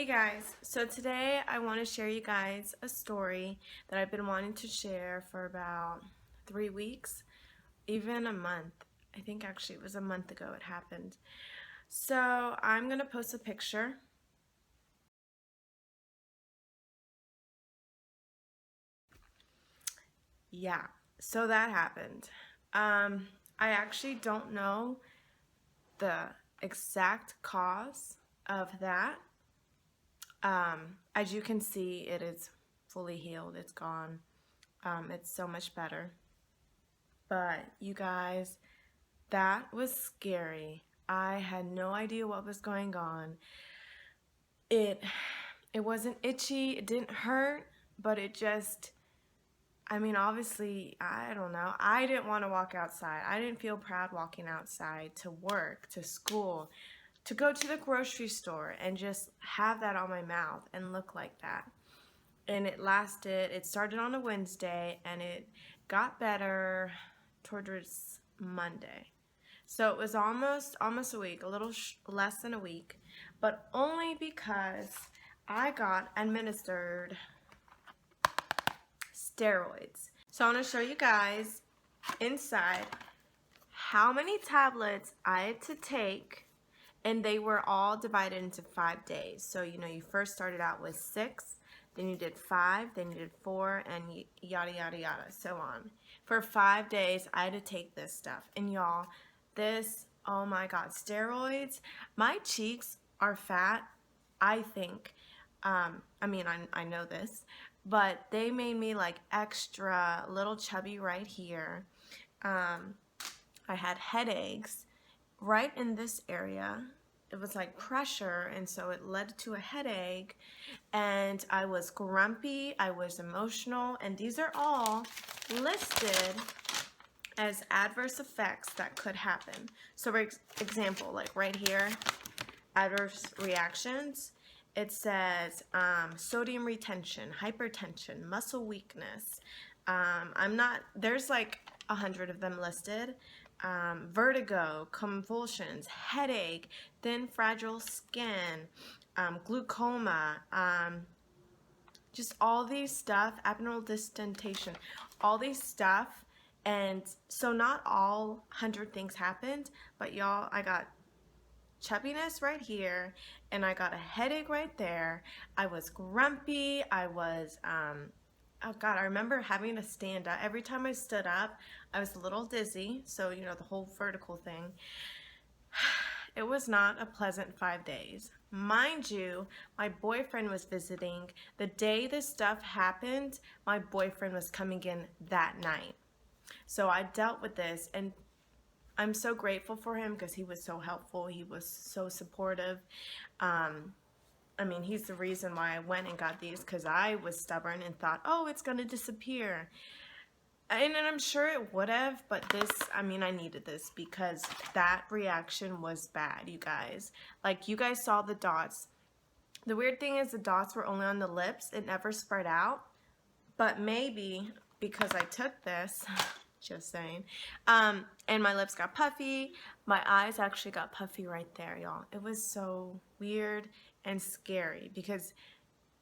Hey guys, so today I want to share you guys a story that I've been wanting to share for about 3 weeks, even a month. I think actually it was a month ago it happened. So I'm going to post a picture. Yeah, so that happened. I actually don't know the exact cause of that. As you can see, it is fully healed. It's gone. It's so much better. But you guys, that was scary. I had no idea what was going on. It wasn't itchy, it didn't hurt, but it just, I mean, obviously, I don't know. I didn't want to walk outside. I didn't feel proud walking outside to work, to school, to go to the grocery store and just have that on my mouth and look like that. And it started on a Wednesday and it got better towards Monday. So it was almost a week, a little less than a week, but only because I got administered steroids. So I want to show you guys inside how many tablets I had to take, and they were all divided into 5 days. So you first started out with 6, then you did 5, then you did 4, and yada yada yada, so on. For 5 days I had to take this stuff, and y'all, this, oh my god, steroids. My cheeks are fat, I think. I mean, I know this, but they made me like extra little chubby right here. I had headaches right in this area. It was like pressure, and so it led to a headache, and I was grumpy, I was emotional, and these are all listed as adverse effects that could happen. So for example, like right here, adverse reactions, it says sodium retention, hypertension, muscle weakness. There's like 100 of them listed. Vertigo, convulsions, headache, thin fragile skin, glaucoma, just all these stuff, abdominal distentation, all these stuff. And so not all 100 things happened, but y'all, I got chubbiness right here, and I got a headache right there. I was grumpy. I was, oh God, I remember having to stand up. Every time I stood up, I was a little dizzy. So, the whole vertical thing. It was not a pleasant 5 days. Mind you, my boyfriend was visiting. The day this stuff happened, my boyfriend was coming in that night. So I dealt with this, and I'm so grateful for him because he was so helpful. He was so supportive. I mean, he's the reason why I went and got these, because I was stubborn and thought, oh, it's going to disappear. And I'm sure it would have, but this, I mean, I needed this because that reaction was bad, you guys. Like, you guys saw the dots. The weird thing is the dots were only on the lips. It never spread out. But maybe because I took this, just saying, and my lips got puffy, my eyes actually got puffy right there, y'all. It was so weird and scary because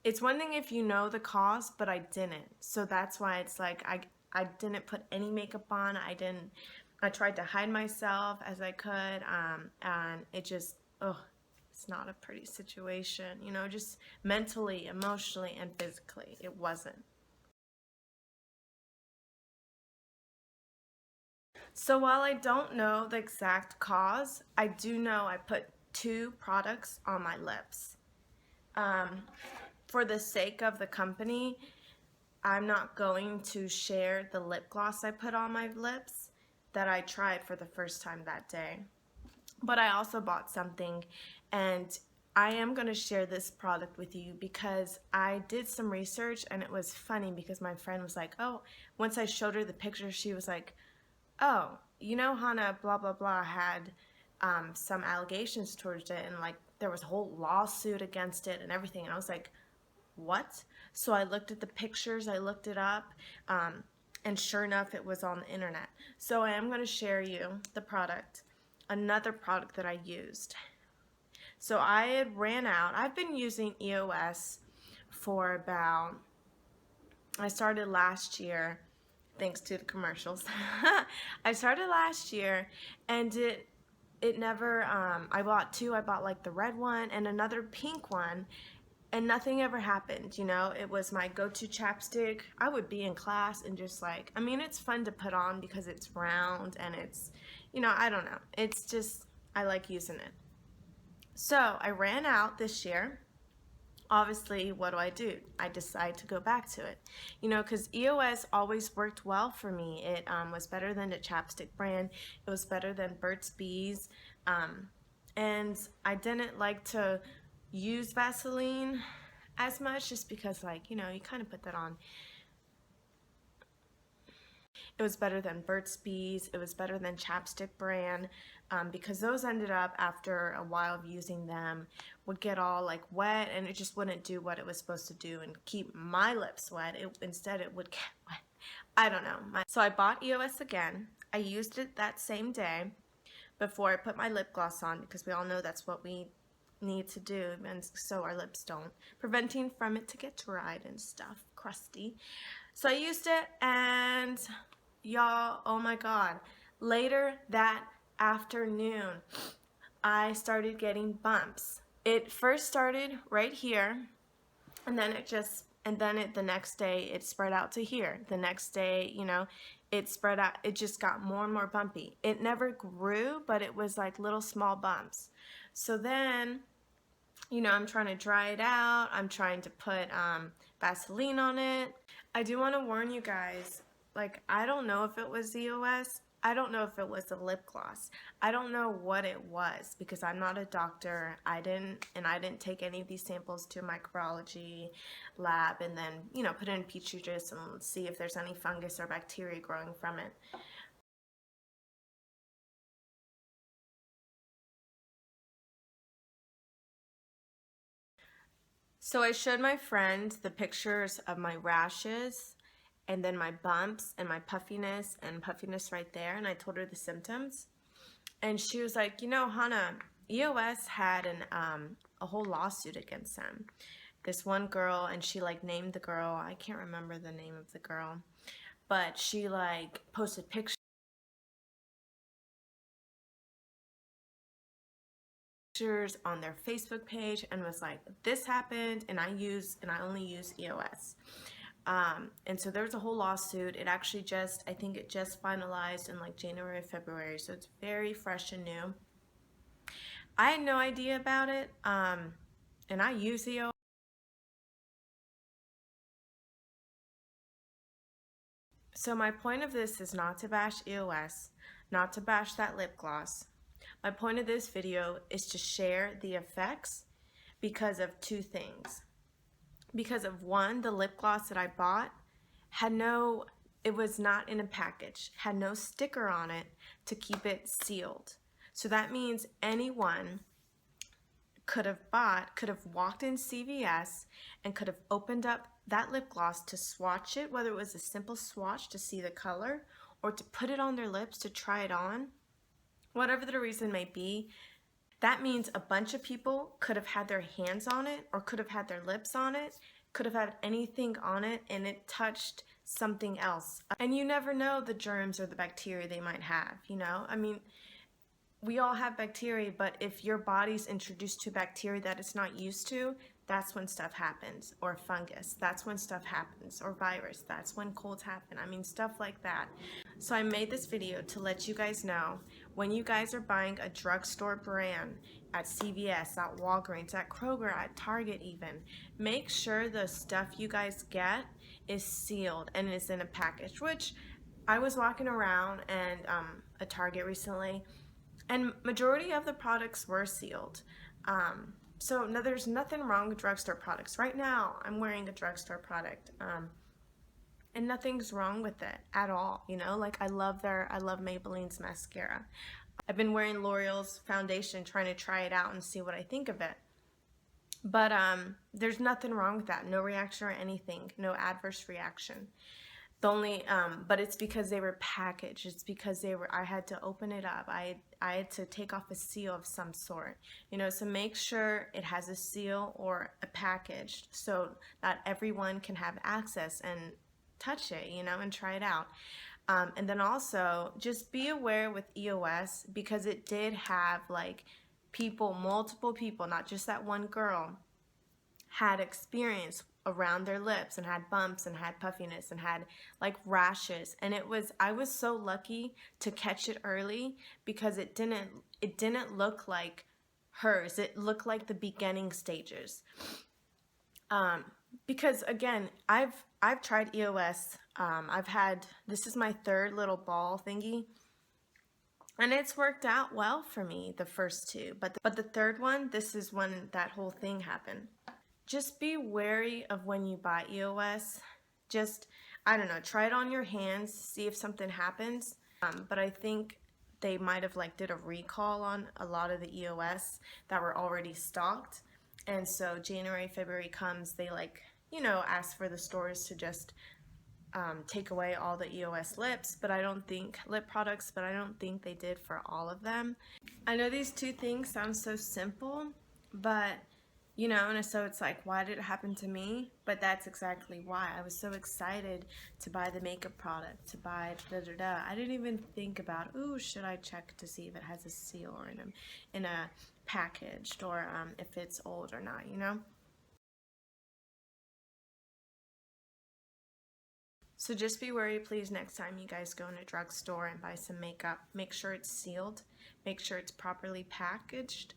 it's one thing if you know the cause, but I didn't. So that's why it's like I didn't put any makeup on. I tried to hide myself as I could, and it just, it's not a pretty situation, just mentally, emotionally, and physically, it wasn't. So while I don't know the exact cause, I do know I put 2 products on my lips. For the sake of the company, I'm not going to share the lip gloss I put on my lips that I tried for the first time that day. But I also bought something, and I am going to share this product with you because I did some research, and it was funny because my friend was like, oh, once I showed her the picture, she was like, oh, Hana blah blah blah had some allegations towards it, and like there was a whole lawsuit against it and everything, and I was like, what? So I looked at the pictures, I looked it up, and sure enough, it was on the internet. So I am going to share you the product, another product that I used. So I had ran out. I've been using EOS for about, I started last year, thanks to the commercials. I started last year, and it never, I bought two. I bought like the red one and another pink one, and nothing ever happened, you know. It was my go-to chapstick. I would be in class and just like, I mean, it's fun to put on because it's round and it's, you know, I don't know. It's just, I like using it. So I ran out this year. Obviously, what do? I decide to go back to it, you know, because EOS always worked well for me. It was better than the chapstick brand. It was better than Burt's Bees, and I didn't like to use Vaseline as much just because, like, you know, you kind of put that on. It was better than Burt's Bees. It was better than chapstick brand, because those ended up, after a while of using them, would get all like wet, and it just wouldn't do what it was supposed to do and keep my lips wet. Instead it would get wet. I don't know. So I bought EOS again. I used it that same day before I put my lip gloss on, because we all know that's what we need to do, and so our lips don't, preventing from it to get dried and stuff, crusty. So I used it, and y'all, oh my god, later that afternoon I started getting bumps. It first started right here, and then the next day it spread out to here. The next day, you know, it spread out. It just got more and more bumpy. It never grew, but it was like little small bumps. So then, you know, I'm trying to dry it out. I'm trying to put Vaseline on it. I do want to warn you guys, like, I don't know if it was EOS. I don't know if it was a lip gloss. I don't know what it was, because I'm not a doctor. I didn't take any of these samples to a microbiology lab and then, you know, put it in petri dish and see if there's any fungus or bacteria growing from it. So I showed my friend the pictures of my rashes and then my bumps and my puffiness right there, and I told her the symptoms. And she was like, you know, Hana, EOS had a whole lawsuit against them. This one girl, and she like named the girl, I can't remember the name of the girl, but she like posted pictures on their Facebook page and was like, this happened, and I only use EOS. And so there was a whole lawsuit. It actually I think it just finalized in like January, February, so it's very fresh and new. I had no idea about it, and I use EOS. So my point of this is not to bash EOS, not to bash that lip gloss. My point of this video is to share the effects because of two things. Because of one, the lip gloss that I bought it was not in a package, had no sticker on it to keep it sealed. So that means anyone could have walked in CVS and could have opened up that lip gloss to swatch it, whether it was a simple swatch to see the color or to put it on their lips to try it on. Whatever the reason may be, that means a bunch of people could have had their hands on it or could have had their lips on it, could have had anything on it, and it touched something else. And you never know the germs or the bacteria they might have, you know? I mean, we all have bacteria, but if your body's introduced to bacteria that it's not used to, that's when stuff happens. Or fungus, that's when stuff happens. Or virus, that's when colds happen. I mean, stuff like that. So I made this video to let you guys know, when you guys are buying a drugstore brand at CVS, at Walgreens, at Kroger, at Target even, make sure the stuff you guys get is sealed and is in a package, which I was walking around and a Target recently, and majority of the products were sealed. So no, there's nothing wrong with drugstore products. Right now, I'm wearing a drugstore product, and nothing's wrong with it at all. You know, like I love Maybelline's mascara. I've been wearing L'Oreal's foundation, trying to try it out and see what I think of it. But there's nothing wrong with that. No reaction or anything. No adverse reaction. The only, but it's because they were packaged. It's because I had to open it up. I had to take off a seal of some sort, you know, so make sure it has a seal or a package so that everyone can have access and touch it, you know, and try it out. And then also just be aware with EOS, because it did have like people, multiple people, not just that one girl, had experience around their lips and had bumps and had puffiness and had like rashes. And I was so lucky to catch it early, because it didn't look like hers. It looked like the beginning stages. Because again, I've tried EOS. This is my third little ball thingy, and it's worked out well for me, the first two, but the third one, this is when that whole thing happened. Just be wary of when you buy EOS. Just, I don't know, try it on your hands, see if something happens. But I think they might have like did a recall on a lot of the EOS that were already stocked. And so January, February comes, they like, you know, ask for the stores to just take away all the EOS lips, but I don't think lip products, but I don't think they did for all of them. I know these two things sound so simple, but you know, and so it's like, why did it happen to me? But that's exactly why. I was so excited to buy the makeup product, to buy da-da-da. I didn't even think about, ooh, should I check to see if it has a seal or in a packaged, or if it's old or not, you know? So just be worried, please, next time you guys go in a drugstore and buy some makeup. Make sure it's sealed. Make sure it's properly packaged.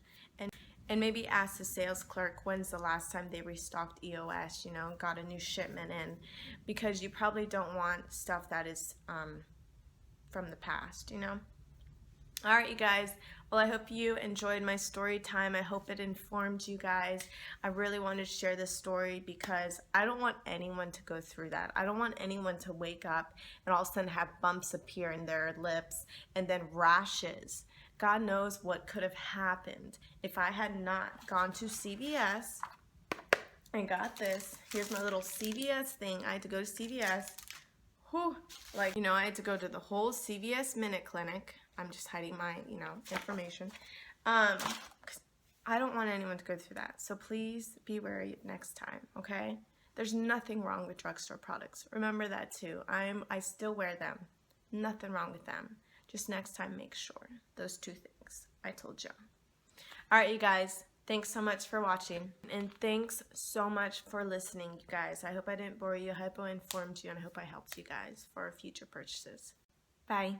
And maybe ask the sales clerk when's the last time they restocked EOS, you know, got a new shipment in. Because you probably don't want stuff that is from the past, you know. Alright, you guys. Well, I hope you enjoyed my story time. I hope it informed you guys. I really wanted to share this story because I don't want anyone to go through that. I don't want anyone to wake up and all of a sudden have bumps appear in their lips and then rashes. God knows what could have happened if I had not gone to CVS and got this. Here's my little CVS thing. I had to go to CVS. Whew. Like, you know, I had to go to the whole CVS Minute Clinic. I'm just hiding my, you know, information. 'Cause I don't want anyone to go through that. So please be wary next time, okay? There's nothing wrong with drugstore products. Remember that too. I still wear them. Nothing wrong with them. Just next time, make sure. Those two things I told you. All right, you guys. Thanks so much for watching. And thanks so much for listening, you guys. I hope I didn't bore you. I hope I informed you. And I hope I helped you guys for future purchases. Bye.